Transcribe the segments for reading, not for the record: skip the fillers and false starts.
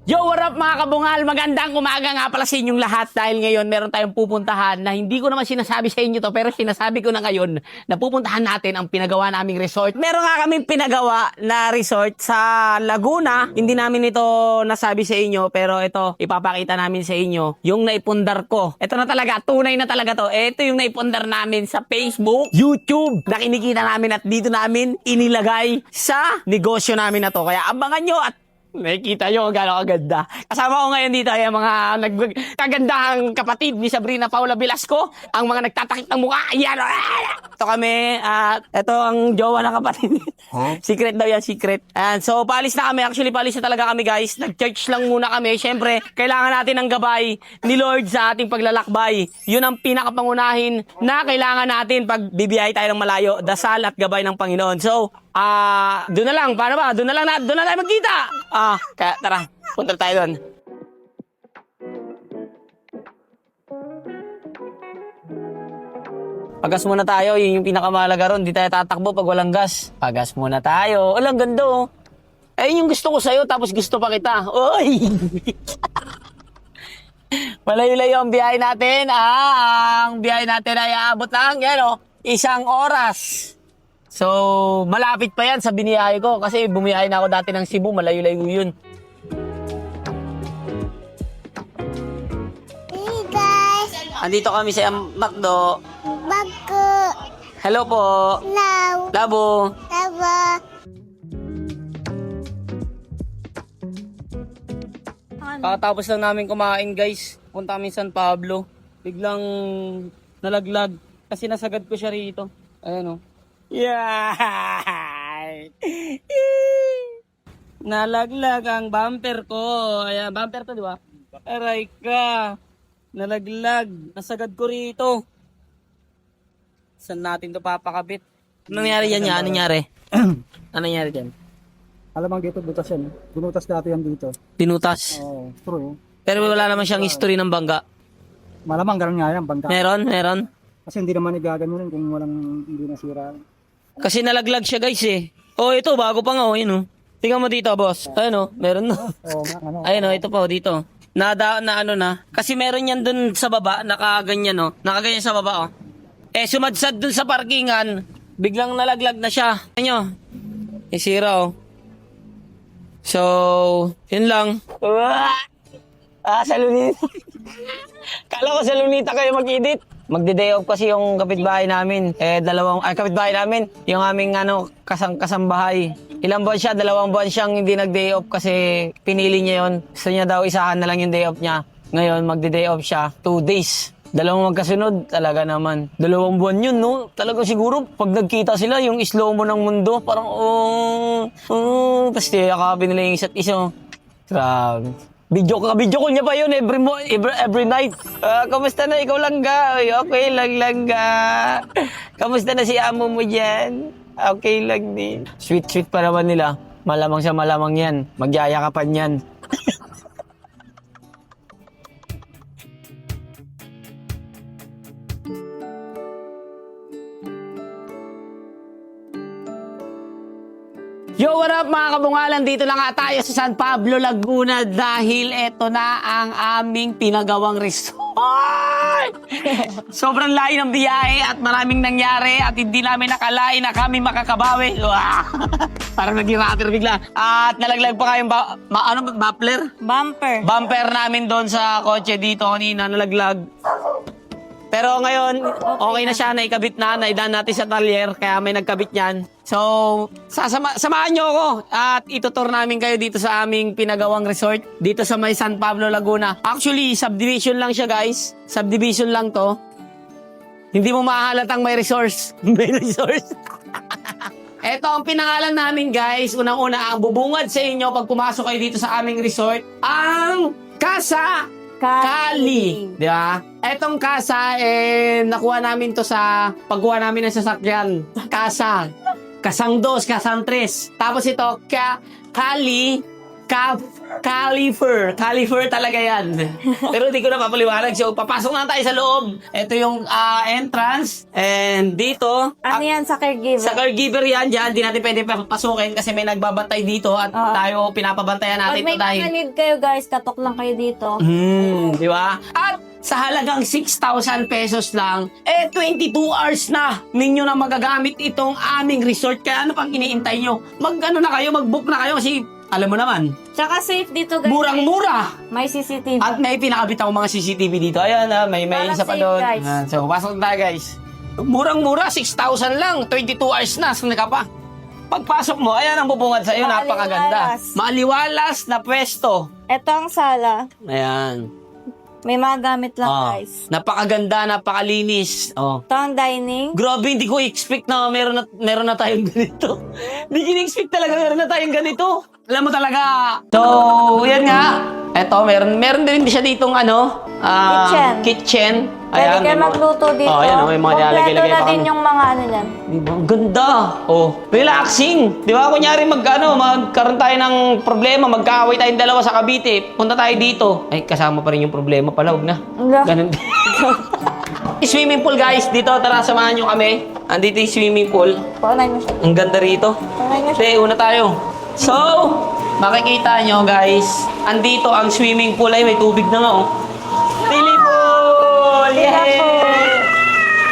Yo, what up mga kabungal? Magandang umaga nga pala sa inyong lahat dahil ngayon meron tayong pupuntahan na hindi ko naman sinasabi sa inyo to pero sinasabi ko na ngayon na pupuntahan natin ang pinagawa naming resort. Meron nga kaming pinagawa na resort sa Laguna. Hindi namin ito nasabi sa inyo pero ito ipapakita namin sa inyo yung naipundar ko. Ito na talaga, tunay na talaga to. Ito yung naipundar namin sa Facebook, YouTube na kinikita namin at dito namin inilagay sa negosyo namin na to. Kaya abangan nyo at nakikita nyo kung gano'ng kaganda. Kasama ko ngayon dito ay ang mga kagandahang kapatid ni Sabrina Paula Velasco. Ang mga nagtatakip ng mukha. Ayan. Ito kami. Ito ang jowa ng kapatid. Huh? Secret daw yan, secret. And so, paalis na kami. Actually, paalis na talaga kami, guys. Nag-church lang muna kami. Siyempre, kailangan natin ng gabay ni Lord sa ating paglalakbay. Yun ang pinakapangunahin na kailangan natin pag bibiyahe tayo ng malayo. Dasal at gabay ng Panginoon. So, doon na lang. Paano ba? Doon na tayo magkita. Kaya tara, punta tayo doon. Pagas muna tayo, yun yung pinakamahalaga ron. Di tayo tatakbo pag walang gas. Pagas muna tayo. Ang ganda oh. Ayun yung gusto ko sa'yo, tapos gusto pa kita. Oy! Malayo-layo ang biyahe natin. Ang biyahe natin ay aabot ng, yan oh, 1 oras. So, malapit pa yan sa biniyahe ko kasi bumiyahe na ako dati ng Cebu, malayo-layo yun. Hey guys! Andito kami sa McDo. Bago! Hello po. Now! Labo. Lava! Kakatapos lang namin kumain guys. Punta kami San Pablo. Biglang nalaglag kasi nasagad ko siya rito. Ayan o. Yay! Nalaglag ang bumper ko. Ayan, bumper to, di ba? Aray ka. Nalaglag. Nasagad ko rito. Saan natin to papakabit? Anong nangyari yan niya? Anong nangyari? Anong nangyari dyan? Alamang dito, butas yan. Bunutas dati yan dito. Pinutas. Oo, true. Pero wala naman siyang history ng bangga. Malamang ganun nga yan, bangka. Meron. Kasi hindi naman igaganunin kung walang hindi nasira. Kasi nalaglag siya guys eh. Oh, ito bago pa nga oh, yun oh. Tingnan mo dito, boss. Ayun oh, meron na. Oo nga, ano. Ayun oh, ito pa oh, dito. Kasi meron yan dun sa baba, nakaganyan oh. Nakaganyan sa baba oh. Sumadsad dun sa parkingan, biglang nalaglag na siya. Ayun nyo. Sira oh. So, yun lang. Sa Lunita. Kala ko sa Lunita kayo mag-edit. Magde-day off kasi yung kapitbahay namin. Kapitbahay namin, yung aming kasambahay. Ilang buwan siya, 2 buwan siyang hindi nag-day off kasi pinili niya yon. Gusto niya daw isahan na lang yung day off niya. Ngayon, magde-day off siya, 2 days. 2 magkasunod, talaga naman. 2 buwan yun, no? Talaga siguro, pag nagkita sila, yung slow mo ng mundo, parang, tapos tiyakapin nila yung isa't isa. Grabe. Video call niya pa yun every night. Kamusta na? Ikaw lang ga? Okay lang ga. Kamusta na si amo mo dyan? Okay lang din. Sweet pa naman nila. Malamang siya malamang yan. Magyayakapan yan. Yo, what up mga kabungalan? Dito lang nga tayo sa San Pablo, Laguna dahil eto na ang aming pinagawang resort. Sobrang layo ng biyahe at maraming nangyari at hindi namin nakalain na kami makakabawi. Parang naging rapper bigla. At nalaglag pa kayong bumper namin doon sa kotse dito kanina, nalaglag. Pero ngayon, okay na siya, naikabit na, naidan natin sa talyer, kaya may nagkabit niyan. So, samahan nyo ako at itutur namin kayo dito sa aming pinagawang resort, dito sa may San Pablo, Laguna. Actually, subdivision lang siya guys. Subdivision lang to. Hindi mo mahalatang may resource. May resource. Ito ang pinangalan namin guys. Unang-una, ang bubungad sa inyo pag pumasok kayo dito sa aming resort, ang Casa Kali. Di ba? Etong casa, nakuha namin to sa pagkuha namin ng sasakyan. Casa. Kasang 2, kasang 3. Tapos ito, Kali Califer talaga yan. Pero hindi ko na papaliwanag. So, papasok na tayo sa loob. Ito yung entrance. And dito, Ano yan sa caregiver? sa caregiver yan, dyan, di natin pwede papasukin kasi may nagbabantay dito at tayo pinapabantayan Pag natin may ito dahil... mga need kayo guys, katok lang kayo dito. Di ba? At sa halagang 6,000 pesos lang, 22 hours na ninyo na magagamit itong aming resort. Kaya ano pang iniintay nyo? Na kayo, mag-book na kayo kasi alam mo naman, Tsaka safe dito guys. murang-mura. May CCTV. At may pinakabit ako mga CCTV dito. Ayan may Para isa pa safe, doon. guys. Ayan, so, pasok na tayo guys. Murang-mura, 6,000 lang. 22 hours na. Saan ka pa? Pagpasok mo, ayan ang bubungad sa iyo. Napakaganda. Maaliwalas. Maaliwalas na pwesto. Ito ang sala. Ayan. May mga gamit lang Oh, guys. napakaganda, napakalinis. Oh. Ito ang dining. Grabe, hindi ko expect na meron na tayong ganito. Hindi ko expect talaga meron na tayong ganito. Alam mo talaga. So, yan nga. Eto, meron din siya ditong kitchen. Pwede kayo may mga- magluto dito. Oh, ayan, may mga nilalagay-lagay Kompleto na pa din kami. yung mga ano yan. Diba? Ang ganda. Oh, relaxing. Di ba? Kunyari magkaroon tayo ng problema, magkaaway tayong dalawa sa Cavite. Punta tayo dito. Ay, kasama pa rin yung problema pala. Huwag na. Wala. Ganun. Swimming pool guys. Dito, tara samahan nyo kami. Andito yung swimming pool. Paunay mo siya. Ang ganda rito. Paunay mo siya. Sige, una tayo. So, makikita nyo guys, andito ang swimming pool. Ay, may tubig na nga oh. Pili pool! Yay!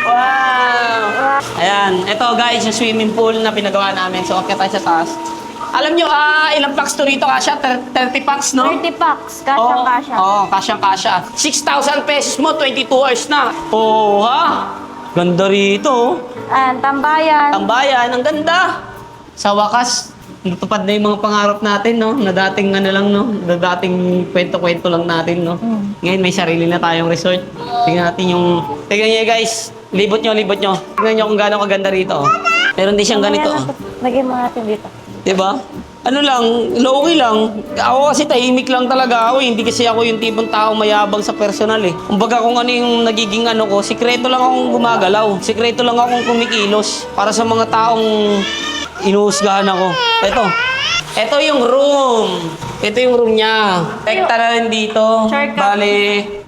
Wow! Ayan, ito guys, yung swimming pool na pinagawa namin. So, akit tayo sa taas. Alam nyo, ilang packs to rito kasya? 30 packs, no? 30 packs. Kasyang-kasya. Oo, kasyang-kasya. 6,000 pesos mo, 22 hours na. Oh, ha? Ganda rito. Ayan, tambayan. Tambayan, ang ganda. Sa wakas, natupad na yung mga pangarap natin, no? Na dating na dating kwento-kwento lang natin, no? Ngayon may sarili na tayong resort. Tingnan nyo guys. Libot nyo. Tingnan nyo kung gaano kaganda rito, oh. Meron din siyang ganito, oh. Lagyan mo natin dito. Diba? Ano lang, low-key lang. Ako kasi tahimik lang talaga ako. Hindi kasi ako yung tipong tao mayabang sa personal eh. Kumbaga kung ano yung nagiging ano ko, sikreto lang akong gumagalaw. Sikreto lang akong kumikilos. Para sa mga taong inuhusgahan ako. Ito yung room. Ito yung room niya. Tekta na rin dito. Shortcut.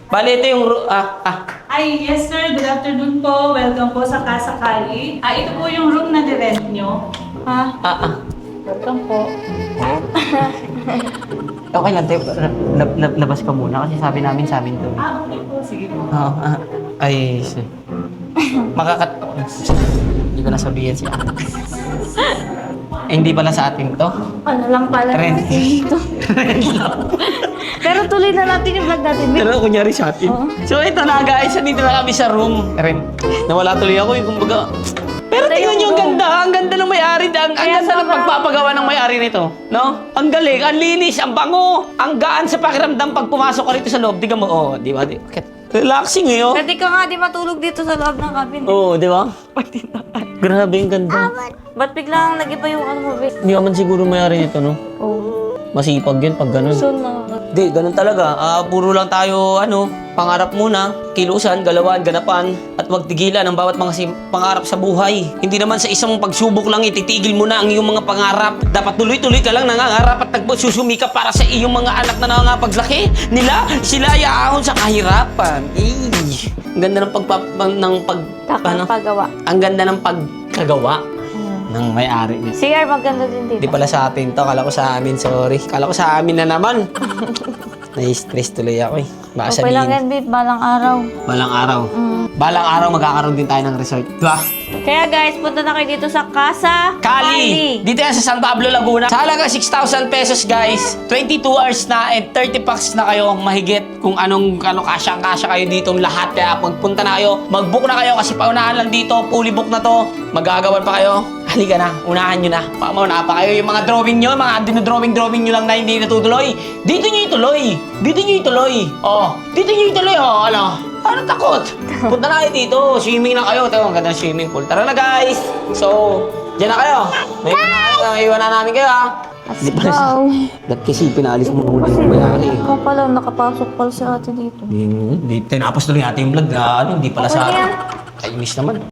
Bale, ito yung room. Ay, yes sir. Good afternoon po. Welcome po sa Casa Cali. Ito po yung room na direct nyo. Welcome po. Okay lang, tayo. Labas ka muna kasi sabi namin sa amin to. Okay po. Sige po. Ay, makakat... Hindi ko nasabihin siya. Hindi pala sa atin to. Ano lang pala Trend. natin dito. Pero tuloy na natin yung vlog natin. Pero kunyari sa atin. So ito na guys, dito na kami sa room. Nawala tuloy ako yung kumbaga. Pero tingnan nyo, ang ganda. Ang ganda ng may-ari. Ang ganda ng pagpapagawa ng may-ari nito. No? Ang galing, ang linis, ang bango. Ang gaan sa pakiramdam pag pumasok ka rito sa loob. Tingnan mo, oh, di ba? Relaxing eh, oh. Pwede ka nga di matulog dito sa loob ng cabin. Oo, di ba? Grabe, ang ganda. Ba't biglang nag-iba yung ano mo, babe? Hindi naman siguro may-ari nito, no? Masipag yun pag ganun. Soon mga Hindi, ganun talaga. Puro lang tayo, pangarap muna, kilusan, galawan, ganapan, at wag tigilan ang bawat mga pangarap sa buhay. Hindi naman sa isang pagsubok lang ititigil mo na ang iyong mga pangarap. Dapat tuloy-tuloy ka lang nangangarap at susumika para sa iyong mga anak na nangangapaglaki nila. Sila ay aahon sa kahirapan. Ang ganda ng kakapagawa. Ang ganda ng pagkagawa ng may-ari niya. CR maganda din dito. Hindi pala sa atin to. Kala ko sa amin, sorry. Kala ko sa amin na naman. Na-stress tuloy ako eh. Baka Okay lang sabihin. yan, babe. Balang araw. Balang araw. Balang araw magkakaroon din tayo ng resort. Diba? Kaya guys, punta na kayo dito sa Casa Cali! Dito yan sa San Pablo, Laguna. Sa halaga 6,000 pesos guys. 22 hours na and 30 packs na kayo mahigit kung anong kasyang-kasya kayo dito lahat. Kaya pagpunta na kayo, mag-book na kayo kasi paunahan lang dito. Fully book na to. Magagawan pa kayo. Halika na, unahan nyo na. Mauna pa kayo yung mga drawing nyo, mga dinodrawing nyo lang na hindi natutuloy. Dito nyo ituloy. Dito nyo ituloy. Oh, dito nyo ituloy. Oh, ano takot? Punta na kayo dito. Swimming na kayo. Tayo, ang ganda ng swimming pool. Tara na guys. So, dyan na kayo. May iwan na namin kayo ha. Di pala sa... Ba't kasi pinalis mo muna yung bayari? Ikaw pala, nakapasok pala si ate dito. Tinapos tuloy natin yung vlog na hindi pala sa... Ay, miss naman.